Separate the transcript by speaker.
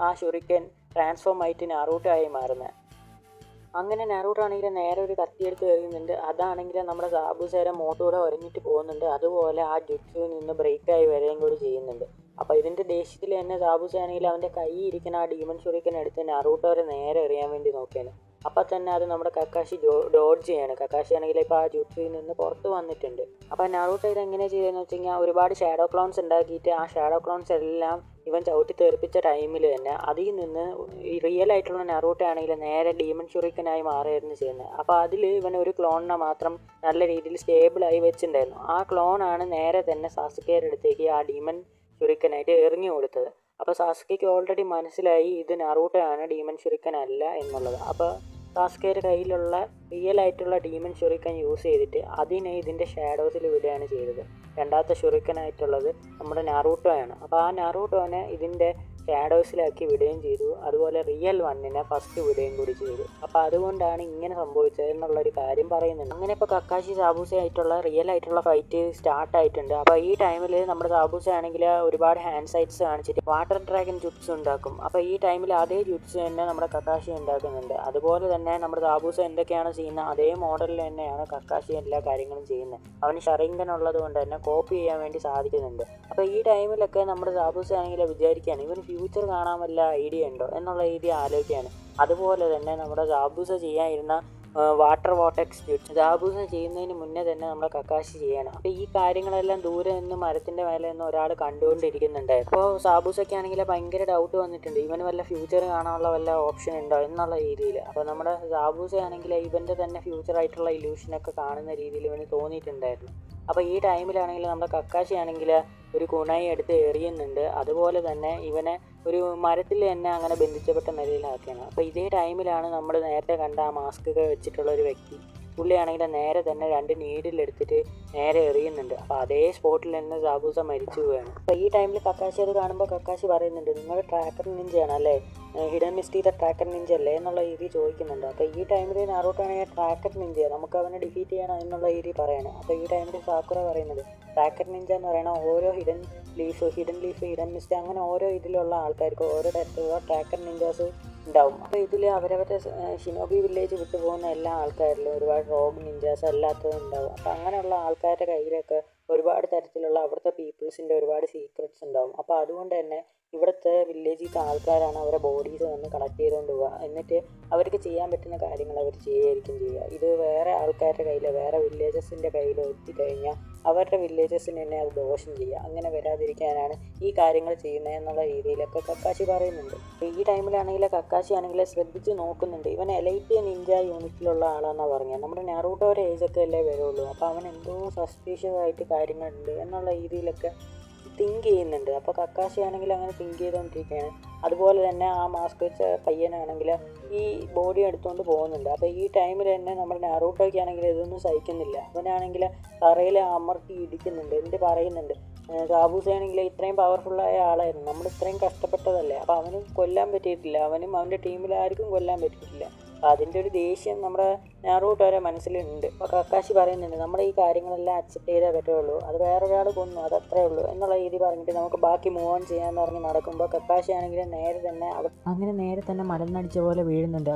Speaker 1: ആ ഷുറിക്കൻ ട്രാൻസ്ഫോം ആയിട്ട് നാറൂട്ടോ ആയി മാറുന്നത്. അങ്ങനെ നാറൂട്ടോ ആണെങ്കിൽ നേരെ ഒരു കത്തിയെടുത്ത് എറിയുന്നുണ്ട്. അതാണെങ്കിൽ നമ്മുടെ സാബുസേര മോട്ടോടെ ഉരഞ്ഞിട്ട് പോകുന്നുണ്ട്. അതുപോലെ ആ ജുട്സുവിൽ നിന്ന് ബ്രേക്കായി വരികയും കൂടി ചെയ്യുന്നുണ്ട്. അപ്പോൾ ഇതിൻ്റെ ദേഷ്യത്തിൽ തന്നെ സാബുസ ആണെങ്കിൽ അവൻ്റെ കൈ ഇരിക്കുന്ന ആ ഡീമൺ ഷുറിക്കൻ എടുത്ത് നാറൂട്ടോരെ നേരെ എറിയാൻ വേണ്ടി നോക്കിയാണ്. അപ്പം തന്നെ അത് നമ്മുടെ കക്കാഷി ഡോഡ്ജ് ചെയ്യാണ്. കക്കാഷി ആണെങ്കിൽ ഇപ്പോൾ ആ ജുട്സുവിൽ നിന്ന് പുറത്ത് വന്നിട്ടുണ്ട്. അപ്പോൾ നാറൂട്ടോ ഇതെങ്ങനെ ചെയ്തതെന്ന് വെച്ച് കഴിഞ്ഞാൽ ഒരുപാട് ഷാഡോ ക്ലോൺസ് ഉണ്ടാക്കിയിട്ട് ആ ഷാഡോ ക്ലോൺസ് എല്ലാം ഇവൻ ചവിട്ടി തെറിപ്പിച്ച ടൈമിൽ തന്നെ അതിൽ നിന്ന് ഈ റിയൽ ആയിട്ടുള്ള നാറൂട്ടോ ആണെങ്കിൽ നേരെ ഡീമൺ ഷുറിക്കനായി മാറുകയായിരുന്നു ചെയ്യുന്നത്. അപ്പോൾ അതിൽ ഇവൻ ഒരു ക്ലോണിനെ മാത്രം നല്ല രീതിയിൽ സ്റ്റേബിളായി വെച്ചിട്ടുണ്ടായിരുന്നു. ആ ക്ലോണാണ് നേരെ തന്നെ സാസുകയുടെ അടുത്തേക്ക് ആ ഡീമൺ ഷുറിക്കനായിട്ട് എറിഞ്ഞു കൊടുത്തത്. അപ്പോൾ സാസുകയ്ക്ക് ഓൾറെഡി മനസ്സിലായി ഇത് നാറൂട്ടോ ആണ്, ഡീമൺ ഷുറിക്കൻ അല്ല എന്നുള്ളത്. അപ്പോൾ സാസുകയുടെ കയ്യിലുള്ള റിയൽ ആയിട്ടുള്ള ഡീമൺ ഷുറിക്കൻ യൂസ് ചെയ്തിട്ട് അതിനെ ഇതിൻ്റെ ഷാഡോസിൽ വിടുകയാണ് ചെയ്തത്. രണ്ടാമത്തെ ഷുറിക്കനായിട്ടുള്ളത് നമ്മുടെ നാറൂട്ടോ ആണ്. അപ്പോൾ ആ നാറൂട്ടോനെ ഇതിൻ്റെ ഷാഡോസിലാക്കി വിടുകയും ചെയ്തു. അതുപോലെ റിയൽ വണ്ണിനെ ഫസ്റ്റ് വിടുകയും കൂടി ചെയ്തു. അപ്പോൾ അതുകൊണ്ടാണ് ഇങ്ങനെ സംഭവിച്ചത് എന്നുള്ളൊരു കാര്യം പറയുന്നുണ്ട്. അങ്ങനെ ഇപ്പോൾ കക്കാഷി സാബൂസ ആയിട്ടുള്ള റിയൽ ആയിട്ടുള്ള ഫൈറ്റ് സ്റ്റാർട്ടായിട്ടുണ്ട്. അപ്പോൾ ഈ ടൈമിൽ നമ്മുടെ സാബൂസ ആണെങ്കിൽ ഒരുപാട് ഹാൻഡ് സൈറ്റ്സ് കാണിച്ചിട്ട് വാട്ടർ ഡ്രാഗൺ ജുട്സ് ഉണ്ടാക്കും. അപ്പോൾ ഈ ടൈമിൽ അതേ ജുട്സ് തന്നെ നമ്മുടെ കക്കാഷി ഉണ്ടാക്കുന്നുണ്ട്. അതുപോലെ തന്നെ നമ്മുടെ സാബൂസ എന്തൊക്കെയാണ് ചെയ്യുന്നത് അതേ മോഡലിൽ തന്നെയാണ് കക്കാഷി എല്ലാ കാര്യങ്ങളും ചെയ്യുന്നത്. അവന് ഷറിങ്കൻ ഉള്ളത് കൊണ്ട് തന്നെ കോപ്പി ചെയ്യാൻ വേണ്ടി സാധിക്കുന്നുണ്ട്. അപ്പോൾ ഈ ടൈമിലൊക്കെ നമ്മുടെ സാബൂസ ആണെങ്കിൽ വിചാരിക്കുകയാണ് ഇവൻ ഫ്യൂച്ചർ കാണാൻ വല്ല ഐഡിയ ഉണ്ടോ എന്നുള്ള രീതി ആലോചിക്കുകയാണ്. അതുപോലെ തന്നെ നമ്മുടെ സാബൂസ ചെയ്യാനിരുന്ന വാട്ടർ വോർട്ടെക്സ് ജുട്സ് സാബൂസ ചെയ്യുന്നതിന് മുന്നേ തന്നെ നമ്മുടെ കക്കാഷി ചെയ്യണം. അപ്പോൾ ഈ കാര്യങ്ങളെല്ലാം ദൂരെ നിന്ന് മരത്തിൻ്റെ മേലെ നിന്ന് ഒരാൾ കണ്ടുകൊണ്ടിരിക്കുന്നുണ്ടായിരുന്നു. അപ്പോൾ സാബൂസയ്ക്കാണെങ്കിൽ ഭയങ്കര ഡൗട്ട് വന്നിട്ടുണ്ട് ഇവന് വല്ല ഫ്യൂച്ചർ കാണാനുള്ള വല്ല ഓപ്ഷൻ ഉണ്ടോ എന്നുള്ള രീതിയിൽ. അപ്പോൾ നമ്മുടെ സാബൂസ ആണെങ്കിൽ ഇവൻ്റെ തന്നെ ഫ്യൂച്ചറായിട്ടുള്ള ഇല്യൂഷനൊക്കെ കാണുന്ന രീതിയിൽ ഇവന് തോന്നിയിട്ടുണ്ടായിരുന്നു. അപ്പോൾ ഈ ടൈമിലാണെങ്കിൽ നമ്മുടെ കക്കാഷി ആണെങ്കിൽ ഒരു കുണായി എടുത്ത് എറിയുന്നുണ്ട്. അതുപോലെ തന്നെ ഇവനെ ഒരു മരത്തിൽ തന്നെ അങ്ങനെ ബന്ധിച്ചപ്പെട്ട നിലയിലാക്കുകയാണ്. അപ്പോൾ ഇതേ ടൈമിലാണ് നമ്മൾ നേരത്തെ കണ്ട ആ മാസ്ക് വെച്ചിട്ടുള്ള ഒരു വ്യക്തി പുള്ളിയാണെങ്കിൽ നേരെ തന്നെ 2 നീഡിലെടുത്തിട്ട് നേരെ എറിയുന്നുണ്ട്. അപ്പോൾ അതേ സ്പോട്ടിൽ തന്നെ സാബൂസ മരിച്ചു പോവുകയാണ്. അപ്പോൾ ഈ ടൈമിൽ കക്കാഷി അത് കാണുമ്പോൾ കക്കാഷി പറയുന്നുണ്ട് നിങ്ങൾ ട്രാക്കർ നിഞ്ചയാണ് അല്ലേ, ഹിഡൻ മിസ്റ്റീയുടെ ട്രാക്കർ നിഞ്ച അല്ലേ എന്നുള്ള രീതി ചോദിക്കുന്നുണ്ട്. അപ്പോൾ ഈ ടൈമിൽ നാറൂട്ടോ ആണെങ്കിൽ ട്രാക്കർ നിഞ്ചയാണ്, നമുക്ക് അവനെ ഡിഫീറ്റ് ചെയ്യണം എന്നുള്ള രീതി പറയണം. അപ്പോൾ ഈ ടൈമിൽ സാക്കുറ പറയുന്നത് ട്രാക്കർ നിഞ്ച എന്ന് പറയുന്നത് ഓരോ ഹിഡൻ ലീഫ് ഹിഡൻ മിസ്റ്റ് അങ്ങനെ ഓരോ ഇതിലുള്ള ആൾക്കാർക്ക് ഓരോ തരത്തിലുള്ള ട്രാക്കർ നിഞ്ചാസ് ഉണ്ടാവും. അപ്പോൾ ഇതിൽ അവരവരുടെ ഷിനോബി വില്ലേജ് വിട്ടു പോകുന്ന എല്ലാ ആൾക്കാരിലും ഒരുപാട് റോഗ് നിഞ്ചാസ് അല്ലാത്തതും ഉണ്ടാവും. അപ്പോൾ അങ്ങനെയുള്ള ആൾക്കാരുടെ കയ്യിലൊക്കെ ഒരുപാട് തരത്തിലുള്ള അവിടുത്തെ പീപ്പിൾസിൻ്റെ ഒരുപാട് സീക്രറ്റ്സ് ഉണ്ടാവും. അപ്പോൾ അതുകൊണ്ട് തന്നെ ഇവിടുത്തെ വില്ലേജിലത്തെ ആൾക്കാരാണ് അവരെ ബോഡീസ് വന്ന് കളക്ട് ചെയ്തുകൊണ്ട് പോവുക. എന്നിട്ട് അവർക്ക് ചെയ്യാൻ പറ്റുന്ന കാര്യങ്ങൾ അവർ ചെയ്യുകയായിരിക്കും ചെയ്യുക. ഇത് വേറെ ആൾക്കാരുടെ കയ്യിലോ വേറെ വില്ലേജസിൻ്റെ കയ്യിലോ എത്തിക്കഴിഞ്ഞാൽ അവരുടെ വില്ലേജസിന് തന്നെ അത് ദോഷം ചെയ്യുക. അങ്ങനെ വരാതിരിക്കാനാണ് ഈ കാര്യങ്ങൾ ചെയ്യുന്നത് എന്നുള്ള രീതിയിലൊക്കെ കക്കാഷി പറയുന്നുണ്ട്. ഈ ടൈമിലാണെങ്കിൽ കക്കാഷി ആണെങ്കിൽ ശ്രദ്ധിച്ച് നോക്കുന്നുണ്ട്. ഇവൻ എലൈറ്റ് നിഞ്ച യൂണിറ്റിലുള്ള ആളാണെന്നാണ് പറഞ്ഞത്. നമ്മുടെ നാറൂട്ടോയുടെ ഏജൊക്കെ അല്ലേ വരുള്ളൂ. അപ്പോൾ അവൻ എന്തോ സസ്പീഷ്യസ് ആയിട്ട് കാര്യങ്ങളുണ്ട് എന്നുള്ള രീതിയിലൊക്കെ തിങ്ക് ചെയ്യുന്നുണ്ട്. അപ്പോൾ കക്കാഷി ആണെങ്കിൽ അങ്ങനെ തിങ്ക് ചെയ്തുകൊണ്ടിരിക്കുകയാണ്. അതുപോലെ തന്നെ ആ മാസ്ക് വെച്ച പയ്യനാണെങ്കിൽ ഈ ബോഡി എടുത്തുകൊണ്ട് പോകുന്നുണ്ട്. അപ്പോൾ ഈ ടൈമിൽ തന്നെ നമ്മുടെ നാറൂട്ടോയ്ക്ക് ആണെങ്കിൽ ഇതൊന്നും സഹിക്കുന്നില്ല. അവനാണെങ്കിൽ തറയിൽ അമർത്തി ഇടിക്കുന്നുണ്ട്. എന്നിട്ട് പറയുന്നുണ്ട് സാബൂസയാണെങ്കിൽ ഇത്രയും പവർഫുള്ളായ ആളായിരുന്നു, നമ്മൾ ഇത്രയും കഷ്ടപ്പെട്ടതല്ലേ, അപ്പോൾ അവനും കൊല്ലാൻ പറ്റിയിട്ടില്ല, അവനും അവൻ്റെ ടീമിൽ ആർക്കും കൊല്ലാൻ പറ്റിയിട്ടില്ല. അപ്പോൾ അതിൻ്റെ ഒരു ദേഷ്യം നമ്മുടെ നാറൂട്ടോ വരെ മനസ്സിലുണ്ട്. അപ്പോൾ കക്കാഷി പറയുന്നുണ്ട് നമ്മുടെ ഈ കാര്യങ്ങളെല്ലാം അക്സെപ്റ്റ് ചെയ്തേ പറ്റുള്ളൂ, അത് വേറൊരാൾ കൊന്നു അതത്രേ ഉള്ളൂ എന്നുള്ള രീതി പറഞ്ഞിട്ട് നമുക്ക് ബാക്കി മൂവ് ഓൺ ചെയ്യാമെന്ന് പറഞ്ഞ് നടക്കുമ്പോൾ കക്കാഷി ആണെങ്കിൽ നേരെ തന്നെ മലന്നടിച്ച പോലെ വീഴുന്നുണ്ട്.